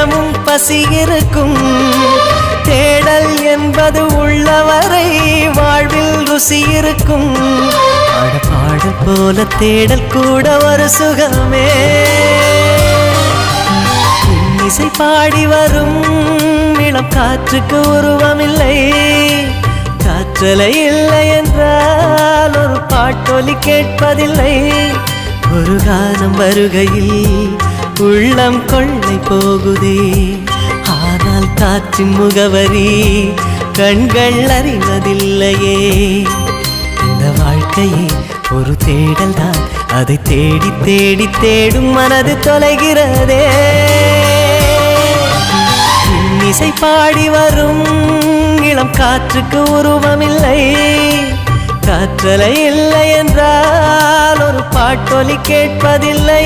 தினமும் பசி இருக்கும். தேடல் என்பது உள்ளவரை வாழ்வில் ருசி இருக்கும். பாடல் போல தேடல் கூட ஒரு சுகமே. இசை பாடி வரும் இளம் காற்றுக்கு உருவமில்லை. காற்றலை இல்லை என்றால் ஒரு பாட்டொலி கேட்பதில்லை. ஒரு காலம் வருகையில் உள்ளம் கொள்ளை போகுதே. ஆனால் காற்றின் முகவரி கண்கள் அறிவதில்லையே. இந்த வாழ்க்கையே ஒரு தேடல் தான். அதை தேடி தேடி தேடும் மனது தொலைகிறதே. இசை பாடி வரும் இளம் காற்றுக்கு உருவமில்லை. காற்றலை இல்லை என்றால் ஒரு பாட்டொலி கேட்பதில்லை.